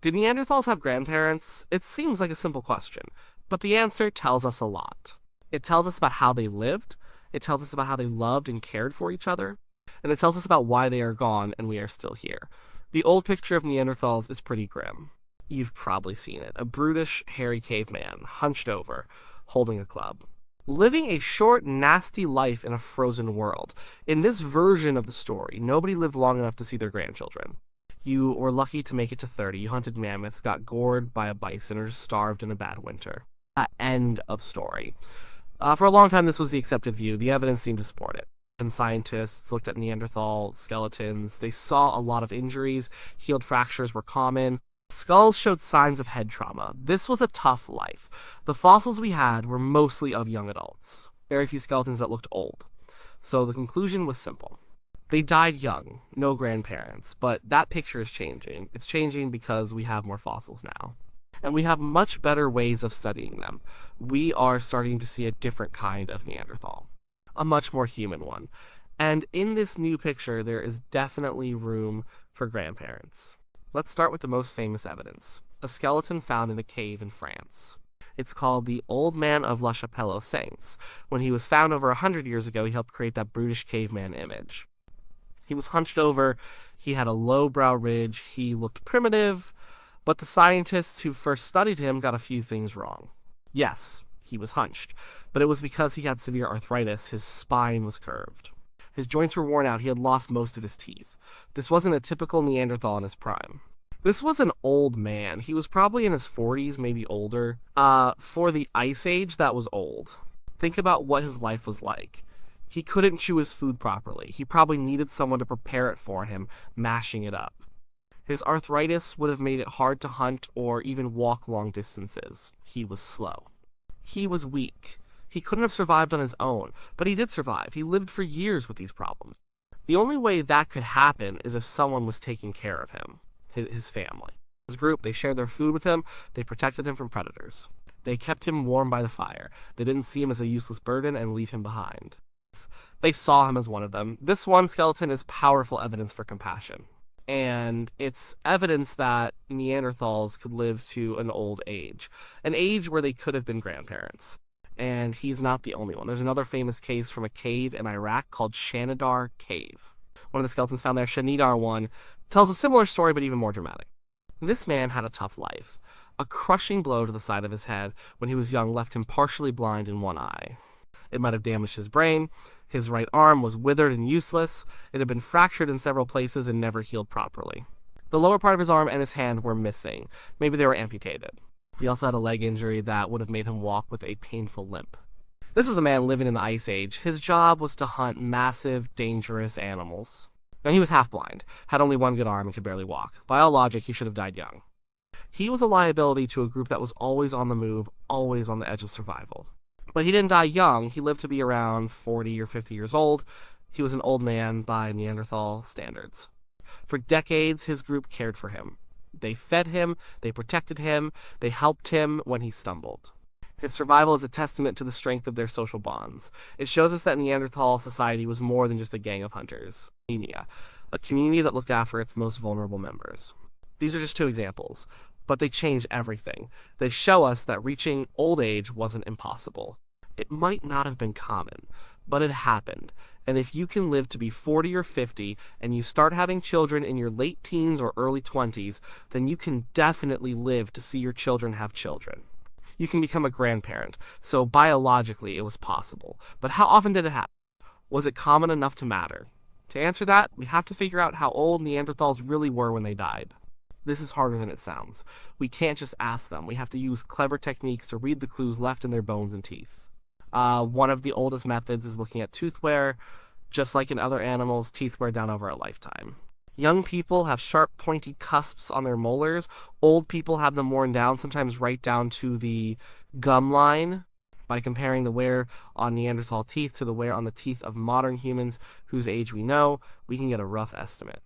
Did Neanderthals have grandparents? It seems like a simple question, but the answer tells us a lot. It tells us about how they lived, it tells us about how they loved and cared for each other, and it tells us about why they are gone and we are still here. The old picture of Neanderthals is pretty grim. You've probably seen it. A brutish, hairy caveman, hunched over, holding a club. Living a short, nasty life in a frozen world. In this version of the story, nobody lived long enough to see their grandchildren. You were lucky to make it to 30. You hunted mammoths, got gored by a bison, or just starved in a bad winter. End of story. For a long time, this was the accepted view. The evidence seemed to support it. And scientists looked at Neanderthal skeletons. They saw a lot of injuries. Healed fractures were common. Skulls showed signs of head trauma. This was a tough life. The fossils we had were mostly of young adults. Very few skeletons that looked old. So the conclusion was simple. They died young, no grandparents, but that picture is changing. It's changing because we have more fossils now. And we have much better ways of studying them. We are starting to see a different kind of Neanderthal. A much more human one. And in this new picture, there is definitely room for grandparents. Let's start with the most famous evidence, a skeleton found in a cave in France. It's called the Old Man of La Chapelle aux Saints. When he was found over 100 years ago, he helped create that brutish caveman image. He was hunched over, he had a low brow ridge, he looked primitive, but the scientists who first studied him got a few things wrong. Yes, he was hunched, but it was because he had severe arthritis, his spine was curved. His joints were worn out, he had lost most of his teeth. This wasn't a typical Neanderthal in his prime. This was an old man. He was probably in his 40s, maybe older. For the Ice Age, that was old. Think about what his life was like. He couldn't chew his food properly. He probably needed someone to prepare it for him, mashing it up. His arthritis would have made it hard to hunt or even walk long distances. He was slow. He was weak. He couldn't have survived on his own, but he did survive. He lived for years with these problems. The only way that could happen is if someone was taking care of him, his family. His group, they shared their food with him, they protected him from predators. They kept him warm by the fire. They didn't see him as a useless burden and leave him behind. They saw him as one of them. This one skeleton is powerful evidence for compassion. And it's evidence that Neanderthals could live to an old age. An age where they could have been grandparents. And he's not the only one. There's another famous case from a cave in Iraq called Shanidar Cave. One of the skeletons found there, Shanidar one, tells a similar story but even more dramatic. This man had a tough life. A crushing blow to the side of his head when he was young left him partially blind in one eye. It might have damaged his brain. His right arm was withered and useless. It had been fractured in several places and never healed properly. The lower part of his arm and his hand were missing. Maybe they were amputated. He also had a leg injury that would have made him walk with a painful limp. This was a man living in the Ice Age. His job was to hunt massive, dangerous animals. Now, he was half blind, had only one good arm, and could barely walk. By all logic, he should have died young. He was a liability to a group that was always on the move, always on the edge of survival. But he didn't die young. He lived to be around 40 or 50 years old. He was an old man by Neanderthal standards. For decades, his group cared for him. They fed him, they protected him, they helped him when he stumbled. His survival is a testament to the strength of their social bonds. It shows us that Neanderthal society was more than just a gang of hunters. A community that looked after its most vulnerable members. These are just two examples, but they change everything. They show us that reaching old age wasn't impossible. It might not have been common, but it happened. And if you can live to be 40 or 50 and you start having children in your late teens or early 20s, then you can definitely live to see your children have children. You can become a grandparent, so biologically it was possible. But how often did it happen? Was it common enough to matter? To answer that, we have to figure out how old Neanderthals really were when they died. This is harder than it sounds. We can't just ask them. We have to use clever techniques to read the clues left in their bones and teeth. One of the oldest methods is looking at tooth wear. Just like in other animals, teeth wear down over a lifetime. Young people have sharp, pointy cusps on their molars. Old people have them worn down, sometimes right down to the gum line. By comparing the wear on Neanderthal teeth to the wear on the teeth of modern humans whose age we know, we can get a rough estimate.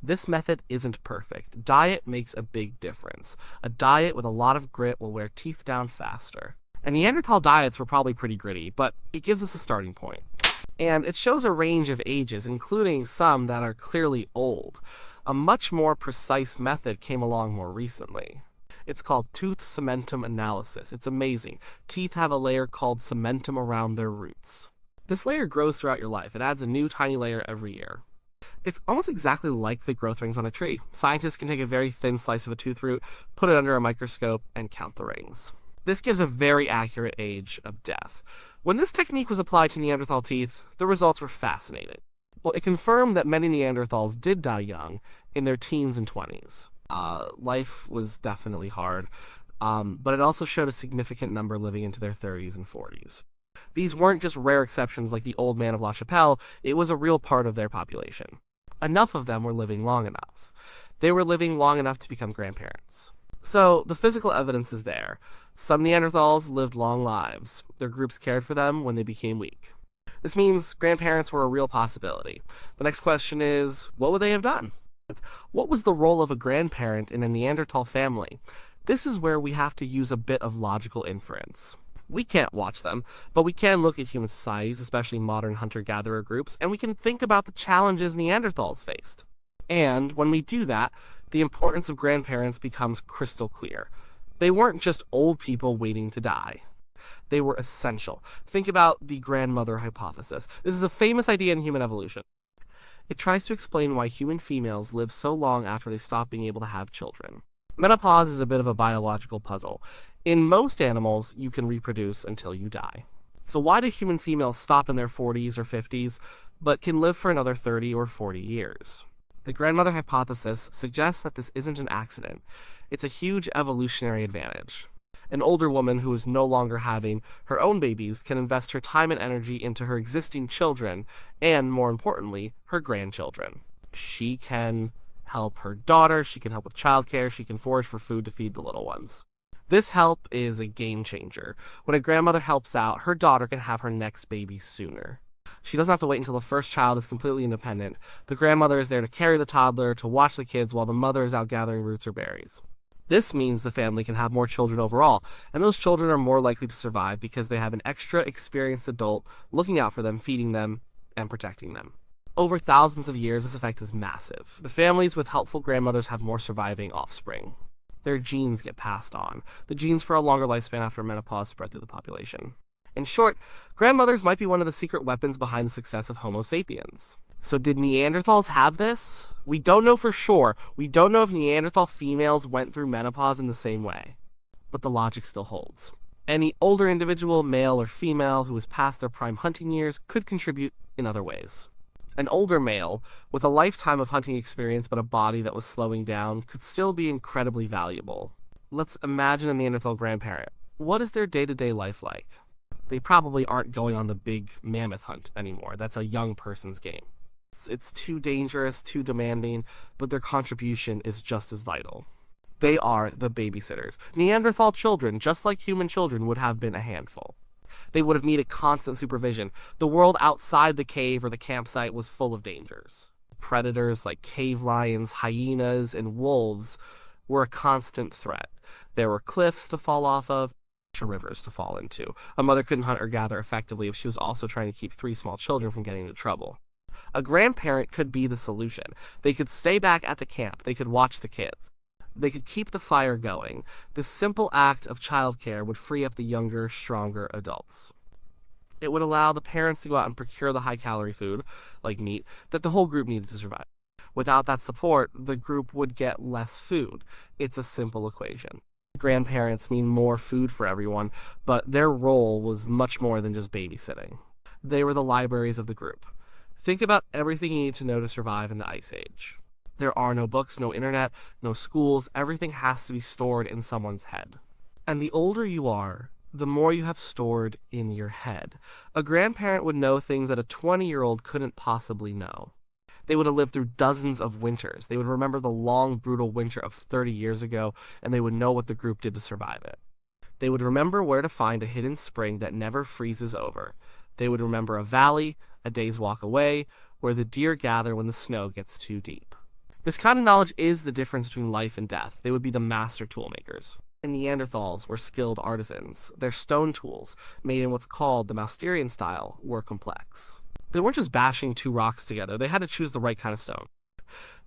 This method isn't perfect. Diet makes a big difference. A diet with a lot of grit will wear teeth down faster. And Neanderthal diets were probably pretty gritty, but it gives us a starting point. And it shows a range of ages, including some that are clearly old. A much more precise method came along more recently. It's called tooth cementum analysis. It's amazing. Teeth have a layer called cementum around their roots. This layer grows throughout your life. It adds a new tiny layer every year. It's almost exactly like the growth rings on a tree. Scientists can take a very thin slice of a tooth root, put it under a microscope, and count the rings. This gives a very accurate age of death. When this technique was applied to Neanderthal teeth, the results were fascinating. Well, it confirmed that many Neanderthals did die young, in their teens and 20s. Life was definitely hard, but it also showed a significant number living into their 30s and 40s. These weren't just rare exceptions like the old man of La Chapelle, it was a real part of their population. Enough of them were living long enough. They were living long enough to become grandparents. So, the physical evidence is there. Some Neanderthals lived long lives. Their groups cared for them when they became weak. This means grandparents were a real possibility. The next question is, what would they have done? What was the role of a grandparent in a Neanderthal family? This is where we have to use a bit of logical inference. We can't watch them, but we can look at human societies, especially modern hunter-gatherer groups, and we can think about the challenges Neanderthals faced. And when we do that, the importance of grandparents becomes crystal clear. They weren't just old people waiting to die. They were essential. Think about the grandmother hypothesis. This is a famous idea in human evolution. It tries to explain why human females live so long after they stop being able to have children. Menopause is a bit of a biological puzzle. In most animals, you can reproduce until you die. So why do human females stop in their 40s or 50s, but can live for another 30 or 40 years? The grandmother hypothesis suggests that this isn't an accident. It's a huge evolutionary advantage. An older woman who is no longer having her own babies can invest her time and energy into her existing children, and more importantly, her grandchildren. She can help her daughter, she can help with childcare, she can forage for food to feed the little ones. This help is a game changer. When a grandmother helps out, her daughter can have her next baby sooner. She doesn't have to wait until the first child is completely independent. The grandmother is there to carry the toddler, to watch the kids while the mother is out gathering roots or berries. This means the family can have more children overall, and those children are more likely to survive because they have an extra experienced adult looking out for them, feeding them, and protecting them. Over thousands of years, this effect is massive. The families with helpful grandmothers have more surviving offspring. Their genes get passed on. The genes for a longer lifespan after menopause spread through the population. In short, grandmothers might be one of the secret weapons behind the success of Homo sapiens. So did Neanderthals have this? We don't know for sure. We don't know if Neanderthal females went through menopause in the same way. But the logic still holds. Any older individual, male or female, who is past their prime hunting years could contribute in other ways. An older male, with a lifetime of hunting experience but a body that was slowing down, could still be incredibly valuable. Let's imagine a Neanderthal grandparent. What is their day-to-day life like? They probably aren't going on the big mammoth hunt anymore. That's a young person's game. It's too dangerous, too demanding, but their contribution is just as vital. They are the babysitters. Neanderthal children, just like human children, would have been a handful. They would have needed constant supervision. The world outside the cave or the campsite was full of dangers. Predators like cave lions, hyenas, and wolves were a constant threat. There were cliffs to fall off of, rivers to fall into. A mother couldn't hunt or gather effectively if she was also trying to keep 3 small children from getting into trouble. A grandparent could be the solution. They could stay back at the camp. They could watch the kids. They could keep the fire going. This simple act of childcare would free up the younger, stronger adults. It would allow the parents to go out and procure the high-calorie food, like meat, that the whole group needed to survive. Without that support, the group would get less food. It's a simple equation. Grandparents mean more food for everyone, but their role was much more than just babysitting. They were the libraries of the group. Think about everything you need to know to survive in the Ice Age. There are no books, no internet, no schools. Everything has to be stored in someone's head. And the older you are, the more you have stored in your head. A grandparent would know things that a 20-year-old couldn't possibly know. They would have lived through dozens of winters. They would remember the long, brutal winter of 30 years ago, and they would know what the group did to survive it. They would remember where to find a hidden spring that never freezes over. They would remember a valley, a day's walk away, where the deer gather when the snow gets too deep. This kind of knowledge is the difference between life and death. They would be the master toolmakers. The Neanderthals were skilled artisans. Their stone tools, made in what's called the Mousterian style, were complex. They weren't just bashing 2 rocks together. They had to choose the right kind of stone.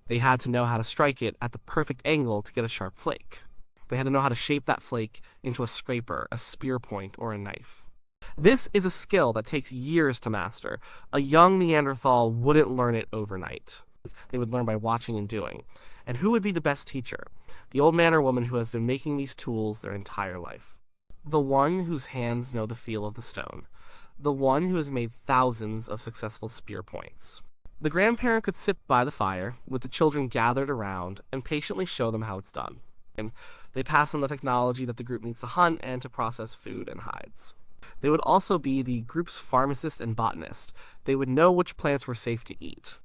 They had to know how to strike it at the perfect angle to get a sharp flake. They had to know how to shape that flake into a scraper, a spear point, or a knife. This is a skill that takes years to master. A young Neanderthal wouldn't learn it overnight. They would learn by watching and doing. And who would be the best teacher? The old man or woman who has been making these tools their entire life. The one whose hands know the feel of the stone. The one who has made thousands of successful spear points. The grandparent could sit by the fire, with the children gathered around, and patiently show them how it's done. And they pass on the technology that the group needs to hunt and to process food and hides. They would also be the group's pharmacist and botanist. They would know which plants were safe to eat.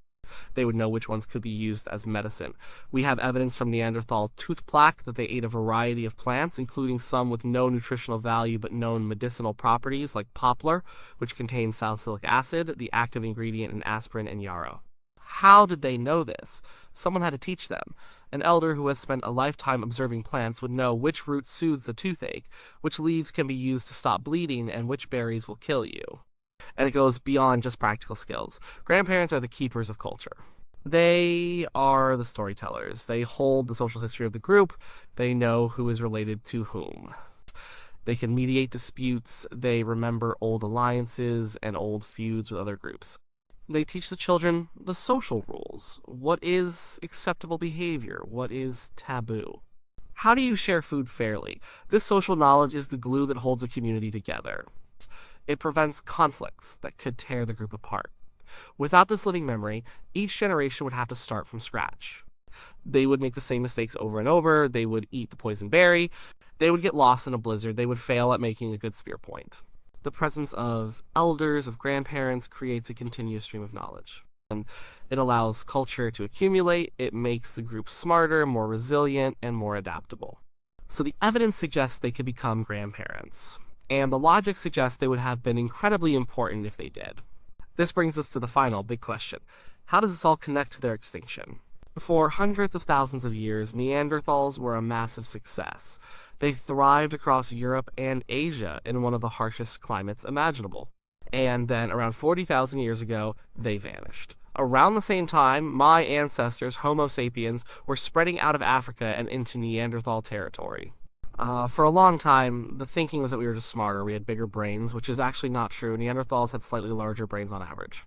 They would know which ones could be used as medicine. We have evidence from Neanderthal tooth plaque that they ate a variety of plants, including some with no nutritional value but known medicinal properties, like poplar, which contains salicylic acid, the active ingredient in aspirin and yarrow. How did they know this? Someone had to teach them. An elder who has spent a lifetime observing plants would know which root soothes a toothache, which leaves can be used to stop bleeding, and which berries will kill you. And it goes beyond just practical skills. Grandparents are the keepers of culture. They are the storytellers. They hold the social history of the group. They know who is related to whom. They can mediate disputes. They remember old alliances and old feuds with other groups. They teach the children the social rules. What is acceptable behavior? What is taboo? How do you share food fairly? This social knowledge is the glue that holds a community together. It prevents conflicts that could tear the group apart. Without this living memory, each generation would have to start from scratch. They would make the same mistakes over and over. They would eat the poison berry. They would get lost in a blizzard. They would fail at making a good spear point. The presence of elders, of grandparents, creates a continuous stream of knowledge. And it allows culture to accumulate. It makes the group smarter, more resilient, and more adaptable. So the evidence suggests they could become grandparents. And the logic suggests they would have been incredibly important if they did. This brings us to the final big question. How does this all connect to their extinction? For hundreds of thousands of years, Neanderthals were a massive success. They thrived across Europe and Asia in one of the harshest climates imaginable. And then, around 40,000 years ago, they vanished. Around the same time, my ancestors, Homo sapiens, were spreading out of Africa and into Neanderthal territory. For a long time, the thinking was that we were just smarter. We had bigger brains, which is actually not true. Neanderthals had slightly larger brains on average.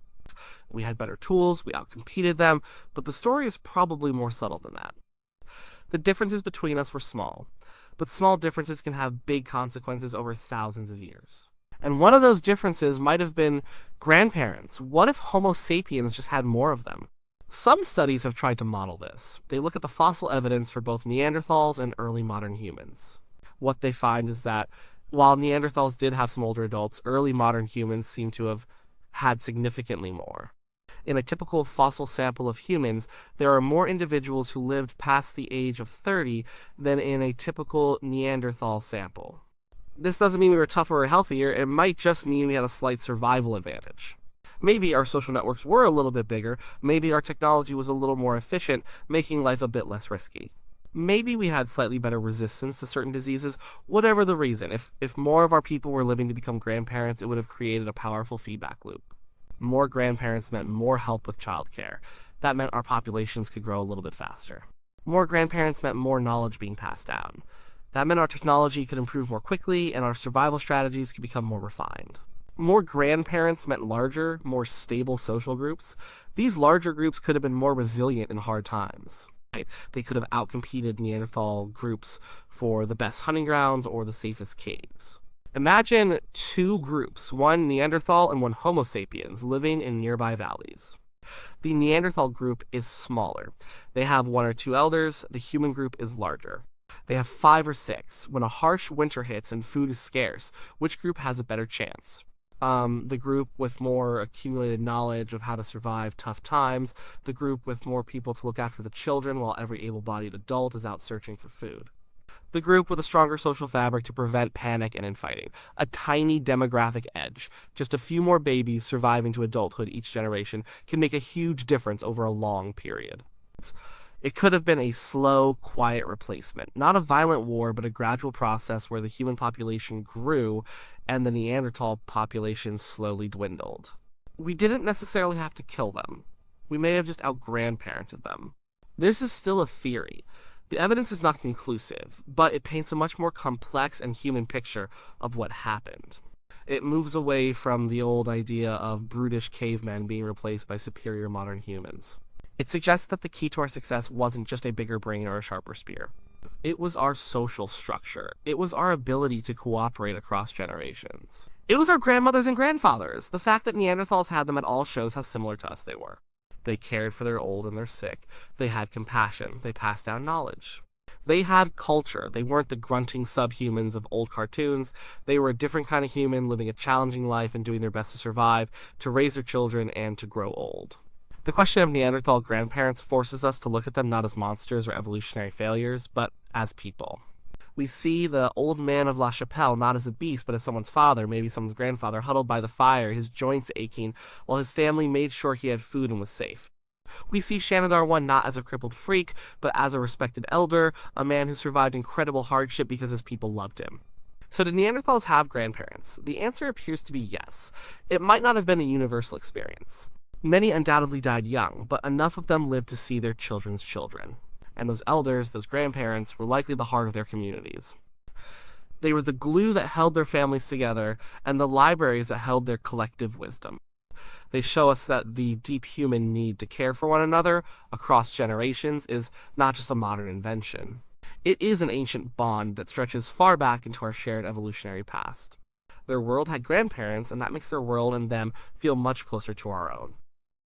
We had better tools, we outcompeted them, but the story is probably more subtle than that. The differences between us were small, but small differences can have big consequences over thousands of years. And one of those differences might have been grandparents. What if Homo sapiens just had more of them? Some studies have tried to model this. They look at the fossil evidence for both Neanderthals and early modern humans. What they find is that while Neanderthals did have some older adults, early modern humans seem to have had significantly more. In a typical fossil sample of humans, there are more individuals who lived past the age of 30 than in a typical Neanderthal sample. This doesn't mean we were tougher or healthier, it might just mean we had a slight survival advantage. Maybe our social networks were a little bit bigger, maybe our technology was a little more efficient, making life a bit less risky. Maybe we had slightly better resistance to certain diseases. Whatever the reason, if more of our people were living to become grandparents, it would have created a powerful feedback loop. More grandparents meant more help with childcare. That meant our populations could grow a little bit faster. More grandparents meant more knowledge being passed down. That meant our technology could improve more quickly and our survival strategies could become more refined. More grandparents meant larger, more stable social groups. These larger groups could have been more resilient in hard times. They could have outcompeted Neanderthal groups for the best hunting grounds or the safest caves. Imagine two groups, one Neanderthal and one Homo sapiens, living in nearby valleys. The Neanderthal group is smaller. They have one or two elders. The human group is larger. They have 5 or 6. When a harsh winter hits and food is scarce, which group has a better chance? The group with more accumulated knowledge of how to survive tough times, the group with more people to look after the children while every able-bodied adult is out searching for food. The group with a stronger social fabric to prevent panic and infighting. A tiny demographic edge. Just a few more babies surviving to adulthood each generation can make a huge difference over a long period. It could have been a slow, quiet replacement. Not a violent war, but a gradual process where the human population grew and the Neanderthal population slowly dwindled. We didn't necessarily have to kill them. We may have just out-grandparented them. This is still a theory. The evidence is not conclusive, but it paints a much more complex and human picture of what happened. It moves away from the old idea of brutish cavemen being replaced by superior modern humans. It suggests that the key to our success wasn't just a bigger brain or a sharper spear. It was our social structure. It was our ability to cooperate across generations. It was our grandmothers and grandfathers. The fact that Neanderthals had them at all shows how similar to us they were. They cared for their old and their sick. They had compassion. They passed down knowledge. They had culture. They weren't the grunting subhumans of old cartoons. They were a different kind of human living a challenging life and doing their best to survive, to raise their children, and to grow old. The question of Neanderthal grandparents forces us to look at them not as monsters or evolutionary failures, but as people. We see the old man of La Chapelle not as a beast, but as someone's father, maybe someone's grandfather, huddled by the fire, his joints aching, while his family made sure he had food and was safe. We see Shanidar 1 not as a crippled freak, but as a respected elder, a man who survived incredible hardship because his people loved him. So did Neanderthals have grandparents? The answer appears to be yes. It might not have been a universal experience. Many undoubtedly died young, but enough of them lived to see their children's children. And those elders, those grandparents, were likely the heart of their communities. They were the glue that held their families together, and the libraries that held their collective wisdom. They show us that the deep human need to care for one another across generations is not just a modern invention. It is an ancient bond that stretches far back into our shared evolutionary past. Their world had grandparents, and that makes their world and them feel much closer to our own.